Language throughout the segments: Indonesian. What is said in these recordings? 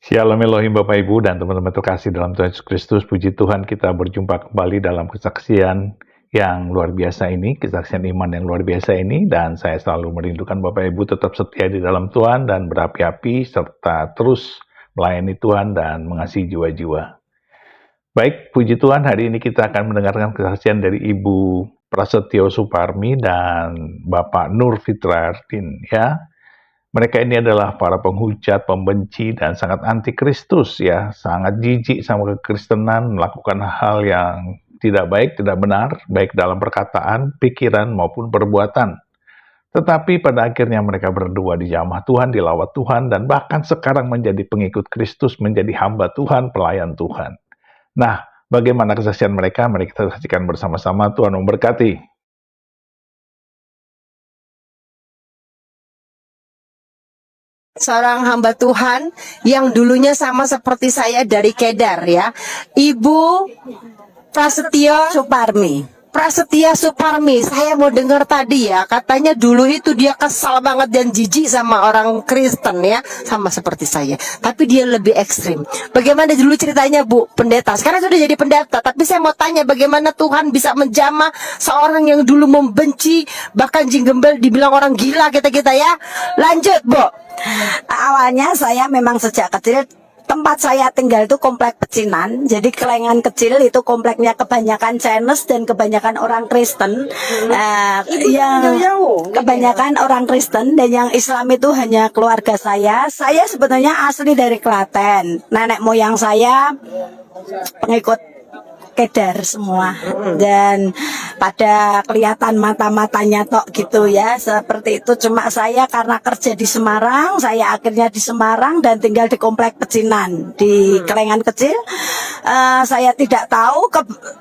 Shalom Elohim Bapak Ibu dan teman-teman terkasih dalam Tuhan Yesus Kristus. Puji Tuhan kita berjumpa kembali dalam kesaksian yang luar biasa ini, kesaksian iman yang luar biasa ini. Dan saya selalu merindukan Bapak Ibu tetap setia di dalam Tuhan dan berapi-api serta terus melayani Tuhan dan mengasihi jiwa-jiwa. Baik, puji Tuhan, hari ini kita akan mendengarkan kesaksian dari Ibu Prasetyo Suparmi dan Bapak Nur Fitrardin ya. Mereka ini adalah para penghujat, pembenci, dan sangat anti-Kristus ya. Sangat jijik sama kekristenan, melakukan hal yang tidak baik, tidak benar, baik dalam perkataan, pikiran, maupun perbuatan. Tetapi pada akhirnya mereka berdua dijamah Tuhan, dilawat Tuhan, dan bahkan sekarang menjadi pengikut Kristus, menjadi hamba Tuhan, pelayan Tuhan. Nah, bagaimana kesaksian mereka? Mari kita saksikan bersama-sama. Tuhan memberkati. Seorang hamba Tuhan yang dulunya sama seperti saya dari Kedar ya, Ibu Prasetyo Suparmi. Prasetya Suparmi, saya mau dengar tadi ya, katanya dulu itu dia kesal banget dan jijik sama orang Kristen ya, sama seperti saya. Tapi dia lebih ekstrim. Bagaimana dulu ceritanya Bu Pendeta? Sekarang sudah jadi pendeta, tapi saya mau tanya bagaimana Tuhan bisa menjamah seorang yang dulu membenci, bahkan Jinggembel dibilang orang gila kita-kita ya. Lanjut Bu. Awalnya saya memang sejak kecil tempat saya tinggal itu komplek pecinan. Jadi Kelengan kecil itu kompleknya kebanyakan Chinese dan kebanyakan orang Kristen. Yang kebanyakan orang Kristen dan yang Islam itu hanya keluarga saya. Saya sebetulnya asli dari Klaten. Nenek moyang saya pengikut Kedar semua, dan pada kelihatan mata-matanya tok gitu ya, seperti itu. Cuma saya karena kerja di Semarang, saya akhirnya di Semarang dan tinggal di komplek pecinan di Kelengan kecil. Saya tidak tahu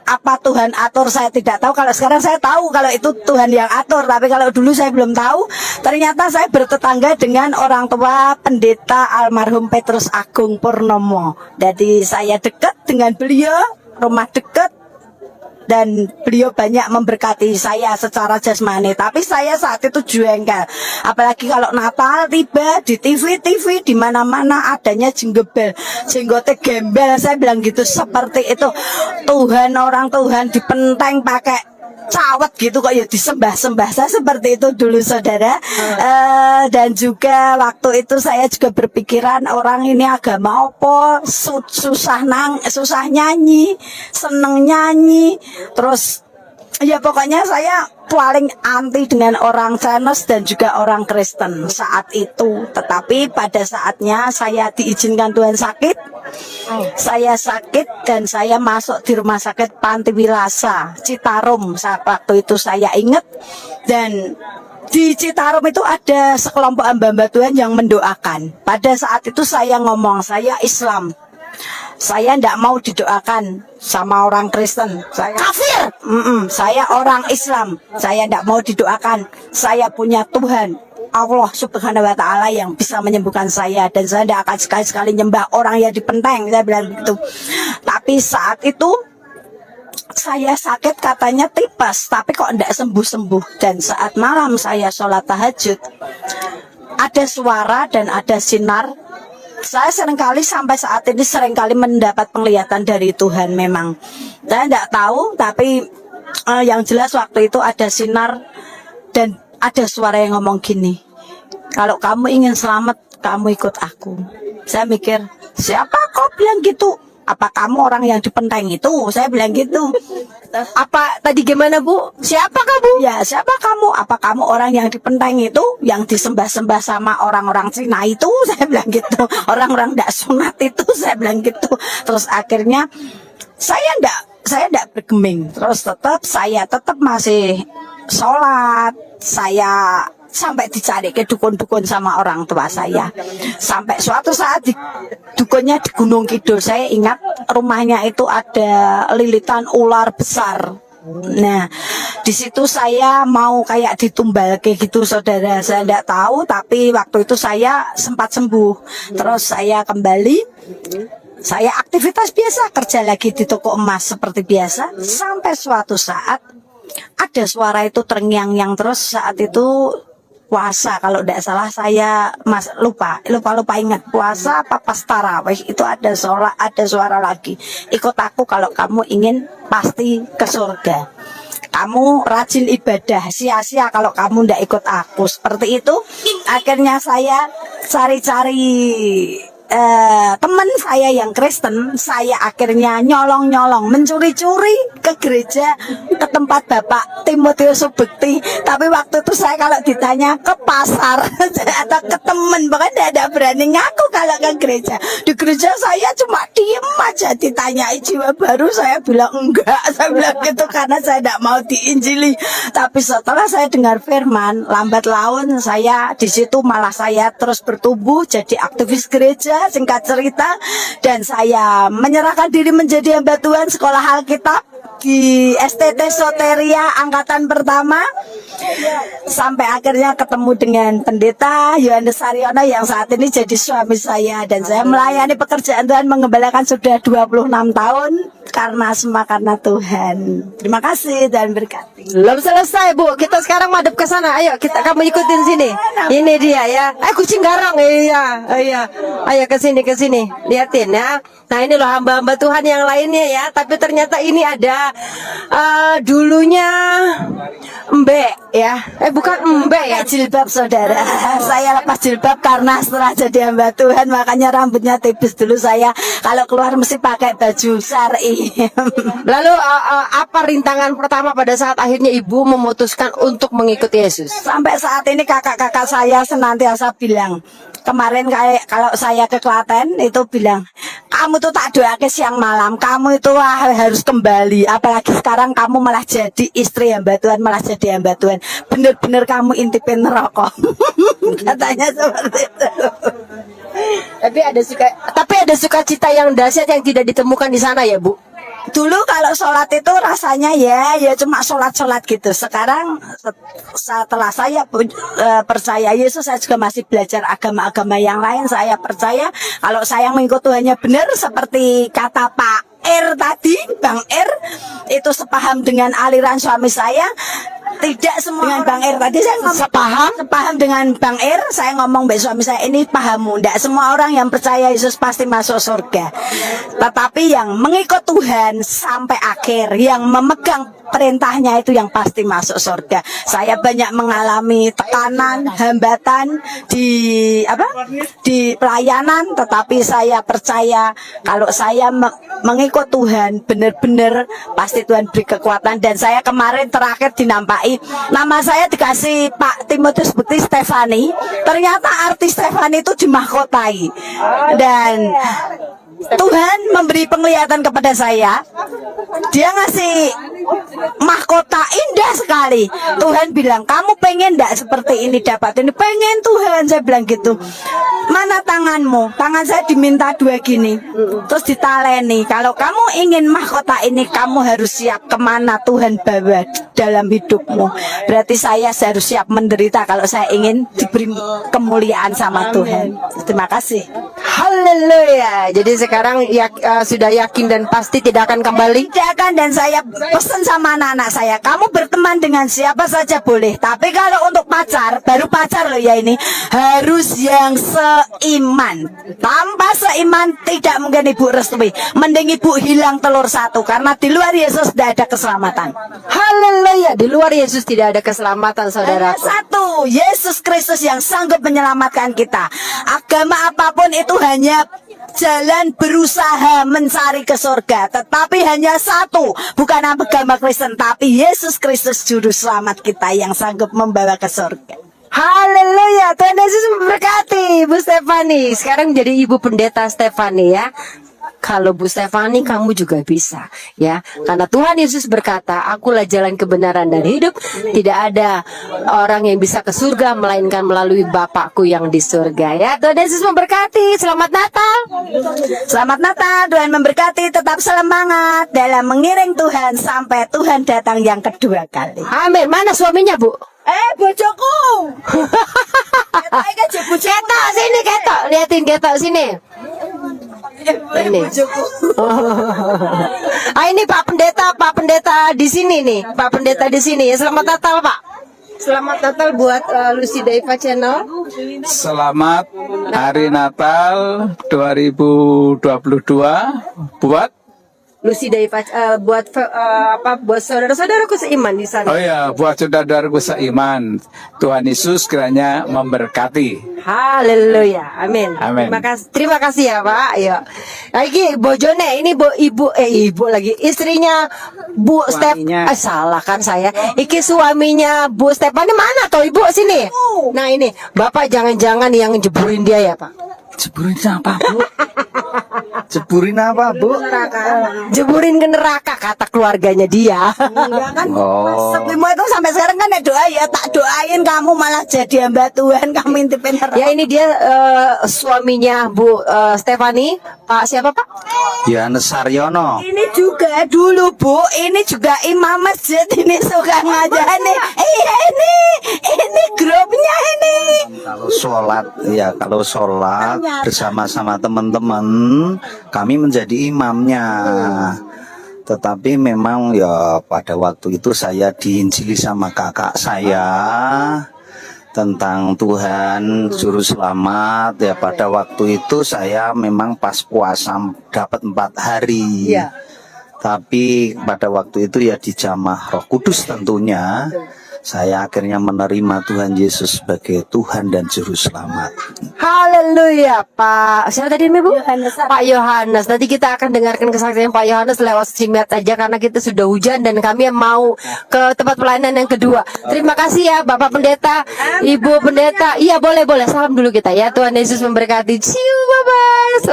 apa Tuhan atur, saya tidak tahu. Kalau sekarang saya tahu kalau itu Tuhan yang atur, tapi kalau dulu saya belum tahu. Ternyata saya bertetangga dengan orang tua pendeta almarhum Petrus Agung Purnomo. Jadi saya dekat dengan beliau, rumah dekat, dan beliau banyak memberkati saya secara jasmani. Tapi saya saat itu jengkel, apalagi kalau Natal tiba di TV di mana-mana adanya Jinggembel, jenggotnya gembel. Saya bilang gitu, seperti itu. Tuhan, orang Tuhan dipenteng pakai cawet gitu kok ya, disembah-sembah. Saya seperti itu dulu saudara. Dan juga waktu itu saya juga berpikiran, orang ini agama apa, susah nyanyi, seneng nyanyi, terus ya pokoknya saya paling anti dengan orang Chinese dan juga orang Kristen saat itu. Tetapi pada saatnya saya diizinkan Tuhan sakit. Saya sakit dan saya masuk di rumah sakit Panti Wilasa Citarum. Waktu itu saya ingat, dan di Citarum itu ada sekelompok hamba Tuhan yang mendoakan. Pada saat itu saya ngomong, saya Islam, saya tidak mau didoakan sama orang Kristen. Saya kafir. Saya orang Islam, saya tidak mau didoakan. Saya punya Tuhan Allah Subhanahu wa Ta'ala yang bisa menyembuhkan saya, dan saya tidak akan sekali-sekali nyembah orang yang dipenteng. Saya bilang begitu. Tapi saat itu saya sakit, katanya tipes, tapi kok tidak sembuh-sembuh. Dan saat malam saya sholat tahajud, ada suara dan ada sinar. Saya seringkali sampai saat ini seringkali mendapat penglihatan dari Tuhan. Memang saya tidak tahu, tapi yang jelas waktu itu ada sinar dan ada suara yang ngomong gini, kalau kamu ingin selamat, kamu ikut aku. Saya mikir, siapa kau bilang gitu? Apa kamu orang yang dipenteng itu? Saya bilang gitu. Apa tadi gimana Bu? Siapa kamu? Ya, siapa kamu? Apa kamu orang yang dipenteng itu, yang disembah-sembah sama orang-orang Cina itu? Saya bilang gitu. Orang-orang tidak sunat itu, saya bilang gitu. Terus akhirnya saya tidak bergeming. Terus saya tetap masih sholat. Saya sampai dicari ke dukun-dukun sama orang tua saya. Sampai suatu saat dukunnya di Gunung Kidul. Saya ingat rumahnya itu ada lilitan ular besar. Nah, di situ saya mau kayak ditumbal kayak gitu saudara. Saya tidak tahu, tapi waktu itu saya sempat sembuh. Terus saya kembali, saya aktivitas biasa, kerja lagi di toko emas seperti biasa. Sampai suatu saat ada suara itu terngiang-ngiang terus. Saat itu puasa, kalau tidak salah saya lupa ingat puasa apa pas tarawih itu ada sholat, ada suara lagi, ikut aku kalau kamu ingin pasti ke surga. Kamu rajin ibadah, sia-sia kalau kamu tidak ikut aku. Seperti itu. Akhirnya saya cari-cari teman saya yang Kristen, saya akhirnya nyolong-nyolong, mencuri-curi ke gereja, ke tempat Bapak Timotius Subekti. Tapi waktu itu saya kalau ditanya ke pasar atau ke teman, bahkan tidak berani ngaku kalau ke gereja. Di gereja saya cuma diem aja, ditanyai jiwa baru, saya bilang enggak, saya bilang gitu karena saya tidak mau diinjili. Tapi setelah saya dengar firman, lambat laun saya di situ malah saya terus bertumbuh jadi aktivis gereja. Singkat cerita, dan saya menyerahkan diri menjadi hamba Tuhan, sekolah Alkitab di STT Soteria angkatan pertama, sampai akhirnya ketemu dengan pendeta Yohanes Saryono yang saat ini jadi suami saya, dan saya melayani pekerjaan Tuhan mengembalakan sudah 26 tahun karena Tuhan. Terima kasih dan berkati. Belum selesai Bu, kita sekarang madep ke sana. Ayo kamu ikutin sini. Ini dia ya. Kucing garong. Iya. Ayo ke sini. Liatin ya. Nah ini loh hamba-hamba Tuhan yang lainnya ya. Tapi ternyata ini ada dulunya Mbak ya. Bukan Mbak ya. Jilbab saudara. Saya lepas jilbab karena setelah jadi hamba Tuhan makanya rambutnya tipis dulu saya. Kalau keluar mesti pakai baju syar'i. Lalu apa rintangan pertama pada saat akhirnya Ibu memutuskan untuk mengikuti Yesus? Sampai saat ini kakak-kakak saya senantiasa bilang, kemarin kalau saya ke Klaten itu bilang, kamu tuh tak doakan siang malam, kamu itu harus kembali. Apalagi sekarang kamu malah jadi istri hamba Tuhan, malah jadi hamba Tuhan. Bener-bener kamu intipin rokok. Katanya seperti itu. Tapi ada sukacita yang dahsyat yang tidak ditemukan di sana ya Bu. Dulu kalau sholat itu rasanya ya cuma sholat gitu. Sekarang setelah saya percaya Yesus, saya juga masih belajar agama-agama yang lain. Saya percaya kalau saya mengikut Tuhannya benar seperti kata Pak R tadi, Bang R itu sepaham dengan aliran suami saya. Tidak semua dengan Bang R tadi saya sepaham dengan Bang R. Saya ngomong mbak suami saya, ini pahammu. Tidak semua orang yang percaya Yesus pasti masuk surga, tetapi yang mengikut Tuhan sampai akhir, yang memegang perintahnya itu yang pasti masuk surga. Saya banyak mengalami tekanan, hambatan di pelayanan, tetapi saya percaya kalau saya mengikut Tuhan benar-benar pasti Tuhan beri kekuatan. Dan saya kemarin terakhir dinampai nama saya dikasih Pak Timotius Bukti Stefani. Ternyata artis Stefani itu dimahkotai, dan Tuhan memberi penglihatan kepada saya. Dia ngasih mahkota indah sekali. Tuhan bilang, kamu pengen enggak seperti ini dapat ini? Pengen Tuhan, saya bilang gitu. Mana tanganmu? Tangan saya diminta 2 gini. Terus ditaleni. Kalau kamu ingin mahkota ini, kamu harus siap kemana Tuhan bawa dalam hidupmu. Berarti saya harus siap menderita kalau saya ingin diberi kemuliaan sama Tuhan. Terima kasih. Haleluya. Jadi sekarang sudah yakin dan pasti tidak akan kembali. Tidak akan, dan saya pesan sama anak-anak saya, kamu berteman dengan siapa saja boleh, tapi kalau untuk pacar, baru pacar loh ya ini, harus yang seiman. Tanpa seiman tidak mungkin Ibu restui. Mending Ibu hilang telur 1, karena di luar Yesus tidak ada keselamatan. Haleluya. Di luar Yesus tidak ada keselamatan, saudara. Hanya satu, Yesus Kristus yang sanggup menyelamatkan kita. Agama apapun itu hanya jalan berusaha mencari ke surga, tetapi hanya satu, bukan agama Kristen, tapi Yesus Kristus juru selamat kita yang sanggup membawa ke surga. Haleluya. Tuhan Yesus memberkati Bu Stefani. Sekarang jadi Ibu Pendeta Stefani ya. Kalau Bu Stefani, kamu juga bisa ya, karena Tuhan Yesus berkata, akulah jalan kebenaran dan hidup. Tidak ada orang yang bisa ke surga melainkan melalui Bapakku yang di surga ya. Tuhan Yesus memberkati. Selamat Natal. Selamat Natal. Tuhan memberkati. Tetap semangat dalam mengiring Tuhan sampai Tuhan datang yang kedua kali. Amin. Mana suaminya Bu? Bojoku. Ketok sini, ketok. Liatin ketok sini. Ini. Ini Pak Pendeta di sini nih. Pak Pendeta di sini. Selamat Natal Pak. Selamat Natal buat Lucy Daiva Channel. Selamat Hari Natal 2022 buat Lucy Daiva buat buat saudara-saudaraku seiman di sana. oh ya buat saudaraku seiman. Tuhan Yesus kiranya memberkati. Haleluya, amin. Amin. Terima kasih ya Pak. Ayo, lagi bojone ini ibu lagi istrinya Bu Step. Salah kan saya. Iki suaminya Bu Stefani mana toh Ibu sini? Nah ini Bapak jangan-jangan yang jeburin dia ya Pak? Jeburin apa, Bu? Jeburin apa, Bu? Jeburin ke neraka kata keluarganya dia. Enggak kan? Oh. Sebelum itu sampai sekarang kan ya doa ya, tak doain kamu malah jadi hamba Tuhan, kamu intipin neraka. Ya ini dia suaminya Bu Stefani, Pak siapa Pak? Yohanes Saryono. Ini juga dulu Bu, ini juga imam masjid, ini suka ngajar nih. Iya ini grupnya ini. Kalau sholat bersama-sama teman-teman kami menjadi imamnya. Tetapi memang ya pada waktu itu saya diinjili sama kakak saya tentang Tuhan Juru Selamat. Ya pada waktu itu saya memang pas puasa dapat 4 hari. Iya. Tapi pada waktu itu ya di jamaah Roh Kudus tentunya saya akhirnya menerima Tuhan Yesus sebagai Tuhan dan Juru Selamat. Haleluya Pak. Siapa tadi Bu? Yohanes. Pak Yohanes. Nanti kita akan dengarkan kesaksian Pak Yohanes lewat streamet aja karena kita sudah hujan dan kami mau ke tempat pelayanan yang kedua. Terima kasih ya Bapak Pendeta, Ibu Pendeta. Iya boleh salam dulu kita ya. Tuhan Yesus memberkati. See you, bye-bye.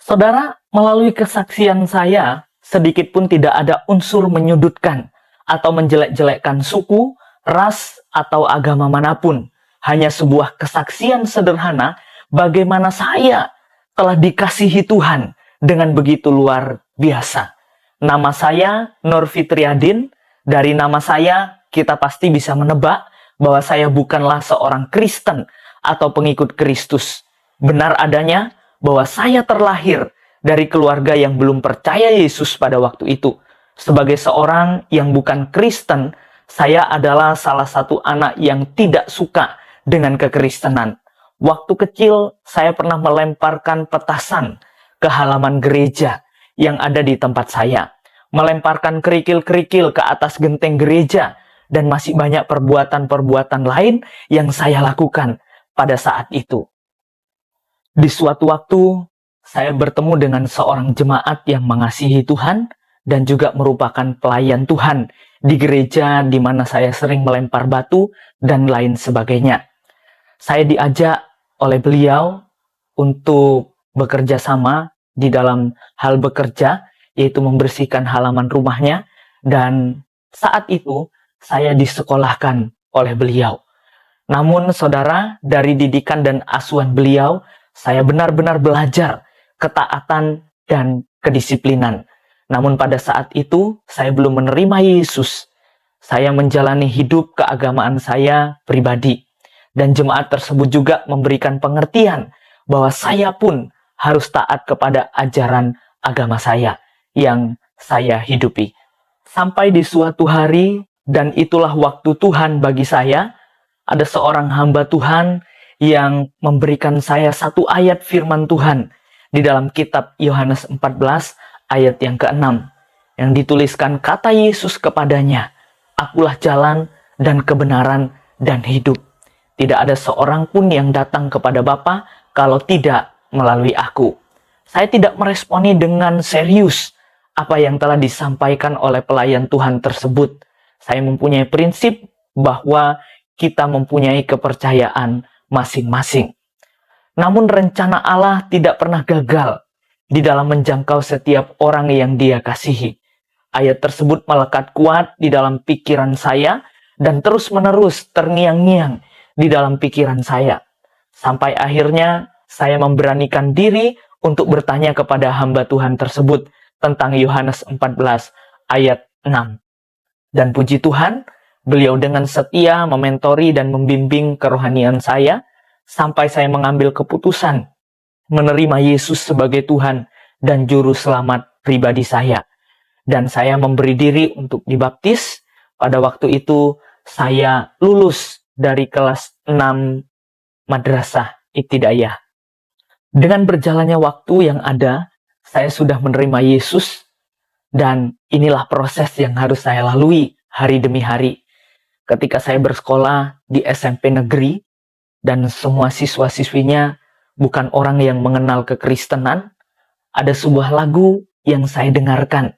Saudara, melalui kesaksian saya, sedikit pun tidak ada unsur menyudutkan atau menjelek-jelekkan suku, ras, atau agama manapun. Hanya sebuah kesaksian sederhana bagaimana saya telah dikasihi Tuhan dengan begitu luar biasa. Nama saya Nur Fitriadin. Dari nama saya, kita pasti bisa menebak bahwa saya bukanlah seorang Kristen atau pengikut Kristus. Benar adanya bahwa saya terlahir dari keluarga yang belum percaya Yesus pada waktu itu. Sebagai seorang yang bukan Kristen, saya adalah salah satu anak yang tidak suka dengan kekristenan. Waktu kecil, saya pernah melemparkan petasan ke halaman gereja yang ada di tempat saya. Melemparkan kerikil-kerikil ke atas genteng gereja, dan masih banyak perbuatan-perbuatan lain yang saya lakukan pada saat itu. Di suatu waktu, saya bertemu dengan seorang jemaat yang mengasihi Tuhan dan juga merupakan pelayan Tuhan di gereja di mana saya sering melempar batu dan lain sebagainya. Saya diajak oleh beliau untuk bekerja sama di dalam hal bekerja, yaitu membersihkan halaman rumahnya, dan saat itu saya disekolahkan oleh beliau. Namun saudara, dari didikan dan asuhan beliau, saya benar-benar belajar ketaatan dan kedisiplinan. Namun pada saat itu, saya belum menerima Yesus. Saya menjalani hidup keagamaan saya pribadi. Dan jemaat tersebut juga memberikan pengertian bahwa saya pun harus taat kepada ajaran agama saya yang saya hidupi. Sampai di suatu hari, dan itulah waktu Tuhan bagi saya, ada seorang hamba Tuhan yang memberikan saya satu ayat firman Tuhan di dalam kitab Yohanes 14 ayat yang ke-6 yang dituliskan kata Yesus kepadanya, "Akulah jalan dan kebenaran dan hidup. Tidak ada seorang pun yang datang kepada Bapa kalau tidak melalui aku." Saya tidak meresponi dengan serius apa yang telah disampaikan oleh pelayan Tuhan tersebut. Saya mempunyai prinsip bahwa kita mempunyai kepercayaan masing-masing. Namun rencana Allah tidak pernah gagal di dalam menjangkau setiap orang yang Dia kasihi. Ayat tersebut melekat kuat di dalam pikiran saya dan terus-menerus terngiang-ngiang di dalam pikiran saya. Sampai akhirnya saya memberanikan diri untuk bertanya kepada hamba Tuhan tersebut tentang Yohanes 14 ayat 6. Dan puji Tuhan, beliau dengan setia mementori dan membimbing kerohanian saya sampai saya mengambil keputusan menerima Yesus sebagai Tuhan dan Juru Selamat pribadi saya. dan saya memberi diri untuk dibaptis. Pada waktu itu saya lulus dari kelas 6 Madrasah Ibtidaiyah. Dengan berjalannya waktu yang ada, saya sudah menerima Yesus, dan inilah proses yang harus saya lalui hari demi hari. Ketika saya bersekolah di SMP negeri, dan semua siswa-siswinya bukan orang yang mengenal kekristenan, ada sebuah lagu yang saya dengarkan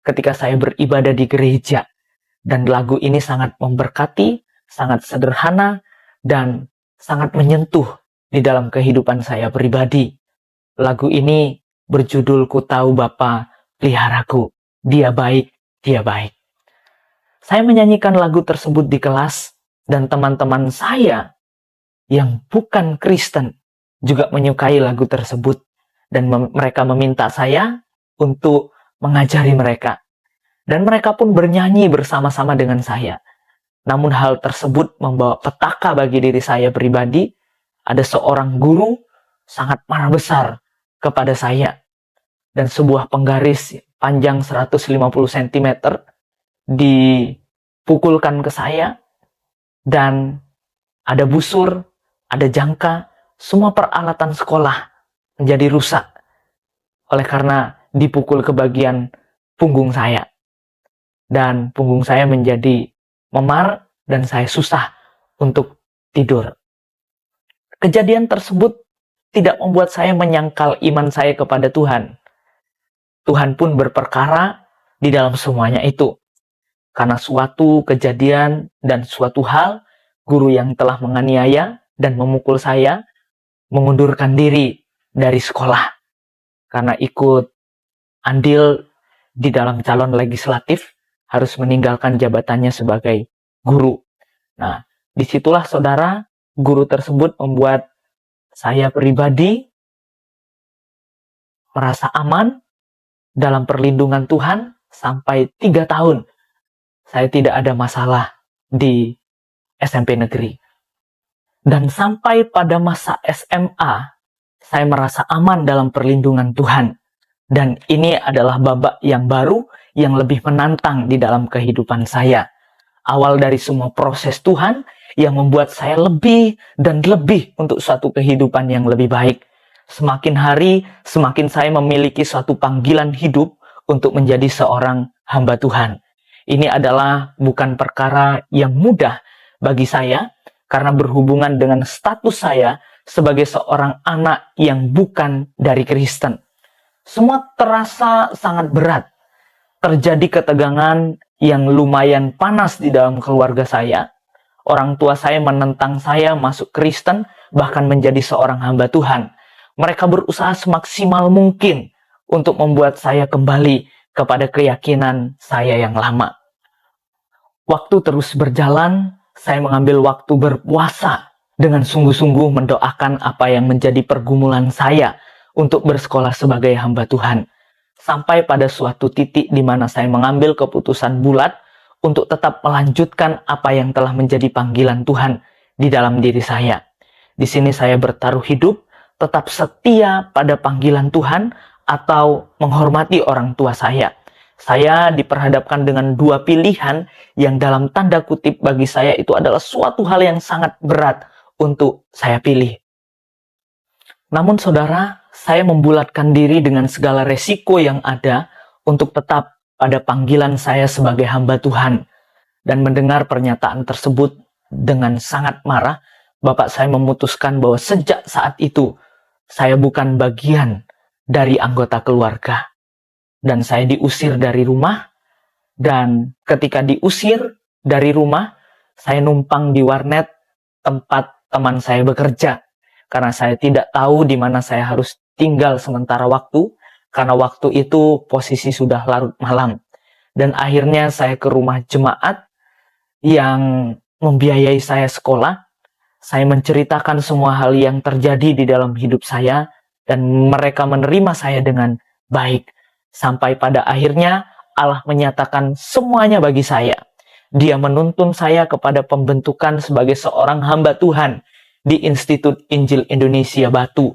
ketika saya beribadah di gereja. Dan lagu ini sangat memberkati, sangat sederhana, dan sangat menyentuh di dalam kehidupan saya pribadi. Lagu ini berjudul Ku Tahu Bapa Peliharaku, Dia Baik, Dia Baik. Saya menyanyikan lagu tersebut di kelas, dan teman-teman saya yang bukan Kristen juga menyukai lagu tersebut, dan mereka meminta saya untuk mengajari mereka. Dan mereka pun bernyanyi bersama-sama dengan saya. Namun hal tersebut membawa petaka bagi diri saya pribadi. Ada seorang guru sangat marah besar kepada saya, dan sebuah penggaris panjang 150 cm dipukulkan ke saya, dan ada busur, ada jangka, semua peralatan sekolah menjadi rusak oleh karena dipukul ke bagian punggung saya. Dan punggung saya menjadi memar dan saya susah untuk tidur. Kejadian tersebut tidak membuat saya menyangkal iman saya kepada Tuhan. Tuhan pun berperkara di dalam semuanya itu. Karena suatu kejadian dan suatu hal, guru yang telah menganiaya dan memukul saya mengundurkan diri dari sekolah karena ikut andil di dalam calon legislatif, harus meninggalkan jabatannya sebagai guru. Nah, disitulah saudara, guru tersebut membuat saya pribadi merasa aman dalam perlindungan Tuhan sampai 3 tahun. Saya tidak ada masalah di SMP negeri. Dan sampai pada masa SMA, saya merasa aman dalam perlindungan Tuhan. Dan ini adalah babak yang baru, yang lebih menantang di dalam kehidupan saya. Awal dari semua proses Tuhan yang membuat saya lebih dan lebih untuk suatu kehidupan yang lebih baik. Semakin hari, semakin saya memiliki suatu panggilan hidup untuk menjadi seorang hamba Tuhan. Ini adalah bukan perkara yang mudah bagi saya, karena berhubungan dengan status saya sebagai seorang anak yang bukan dari Kristen. Semua terasa sangat berat. Terjadi ketegangan yang lumayan panas di dalam keluarga saya. Orang tua saya menentang saya masuk Kristen, bahkan menjadi seorang hamba Tuhan. Mereka berusaha semaksimal mungkin untuk membuat saya kembali kepada keyakinan saya yang lama. Waktu terus berjalan, saya mengambil waktu berpuasa dengan sungguh-sungguh mendoakan apa yang menjadi pergumulan saya untuk bersekolah sebagai hamba Tuhan. Sampai pada suatu titik di mana saya mengambil keputusan bulat untuk tetap melanjutkan apa yang telah menjadi panggilan Tuhan di dalam diri saya. Di sini saya bertaruh hidup, tetap setia pada panggilan Tuhan atau menghormati orang tua saya. Saya diperhadapkan dengan dua pilihan yang dalam tanda kutip bagi saya itu adalah suatu hal yang sangat berat untuk saya pilih. Namun saudara, saya membulatkan diri dengan segala resiko yang ada untuk tetap pada panggilan saya sebagai hamba Tuhan. Dan mendengar pernyataan tersebut dengan sangat marah, bapak saya memutuskan bahwa sejak saat itu, saya bukan bagian dari anggota keluarga. Dan saya diusir dari rumah, dan ketika diusir dari rumah, saya numpang di warnet tempat teman saya bekerja. Karena saya tidak tahu di mana saya harus tinggal sementara waktu, karena waktu itu posisi sudah larut malam. Dan akhirnya saya ke rumah jemaat yang membiayai saya sekolah. Saya menceritakan semua hal yang terjadi di dalam hidup saya, dan mereka menerima saya dengan baik. Sampai pada akhirnya Allah menyatakan semuanya bagi saya. Dia menuntun saya kepada pembentukan sebagai seorang hamba Tuhan di Institut Injil Indonesia Batu.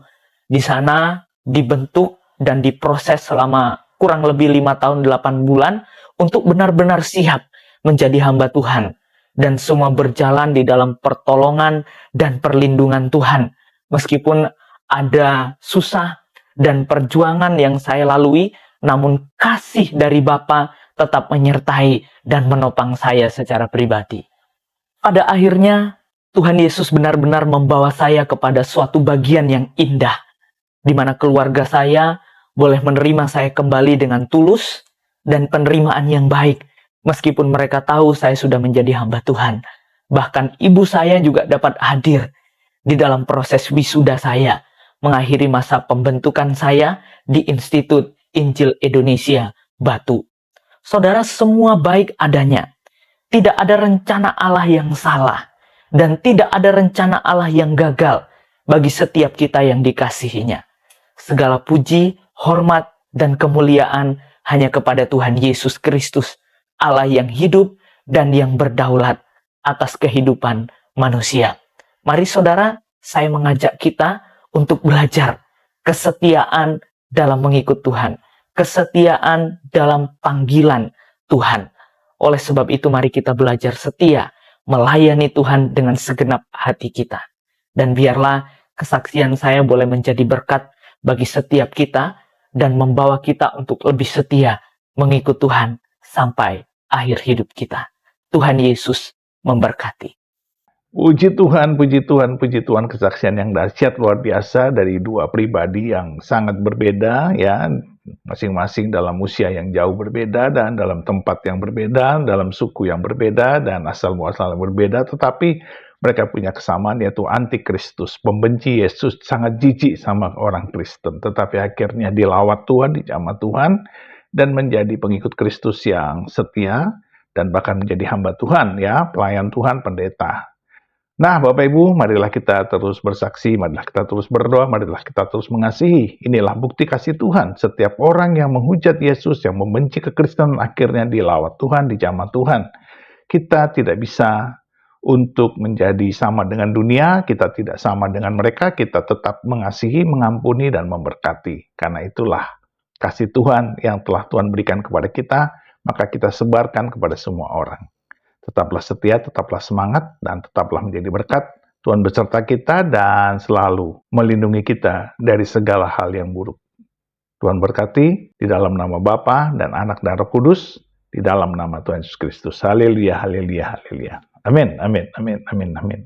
Di sana dibentuk dan diproses selama kurang lebih 5 tahun 8 bulan untuk benar-benar siap menjadi hamba Tuhan. Dan semua berjalan di dalam pertolongan dan perlindungan Tuhan. Meskipun ada susah dan perjuangan yang saya lalui, namun kasih dari Bapa tetap menyertai dan menopang saya secara pribadi. Pada akhirnya, Tuhan Yesus benar-benar membawa saya kepada suatu bagian yang indah, di mana keluarga saya boleh menerima saya kembali dengan tulus dan penerimaan yang baik, meskipun mereka tahu saya sudah menjadi hamba Tuhan. Bahkan ibu saya juga dapat hadir di dalam proses wisuda saya, mengakhiri masa pembentukan saya di Institut Injil Indonesia, Batu. Saudara, semua baik adanya. Tidak ada rencana Allah yang salah, dan tidak ada rencana Allah yang gagal bagi setiap kita yang dikasihinya. Segala puji, hormat, dan kemuliaan hanya kepada Tuhan Yesus Kristus, Allah yang hidup dan yang berdaulat atas kehidupan manusia. Mari saudara, saya mengajak kita untuk belajar kesetiaan dalam mengikut Tuhan, kesetiaan dalam panggilan Tuhan. Oleh sebab itu mari kita belajar setia, melayani Tuhan dengan segenap hati kita. Dan biarlah kesaksian saya boleh menjadi berkat bagi setiap kita dan membawa kita untuk lebih setia mengikut Tuhan sampai akhir hidup kita. Tuhan Yesus memberkati. Puji Tuhan, puji Tuhan, puji Tuhan, kesaksian yang dahsyat luar biasa dari dua pribadi yang sangat berbeda, ya, masing-masing dalam usia yang jauh berbeda dan dalam tempat yang berbeda, dalam suku yang berbeda dan asal muasal yang berbeda, tetapi mereka punya kesamaan yaitu antikristus, pembenci Yesus, sangat jijik sama orang Kristen, tetapi akhirnya dilawat Tuhan, dijamah Tuhan dan menjadi pengikut Kristus yang setia dan bahkan menjadi hamba Tuhan, ya, pelayan Tuhan, pendeta. Nah, Bapak Ibu, marilah kita terus bersaksi, marilah kita terus berdoa, marilah kita terus mengasihi. Inilah bukti kasih Tuhan. Setiap orang yang menghujat Yesus, yang membenci kekristenan, akhirnya dilawat Tuhan, dijamah Tuhan. Kita tidak bisa untuk menjadi sama dengan dunia, kita tidak sama dengan mereka, kita tetap mengasihi, mengampuni, dan memberkati. Karena itulah kasih Tuhan yang telah Tuhan berikan kepada kita, maka kita sebarkan kepada semua orang. Tetaplah setia, tetaplah semangat, dan tetaplah menjadi berkat. Tuhan beserta kita dan selalu melindungi kita dari segala hal yang buruk. Tuhan berkati di dalam nama Bapa dan Anak dan Roh Kudus, di dalam nama Tuhan Yesus Kristus. Haleluya, haleluya, haleluya. Amin, amin, amin, amin, amin.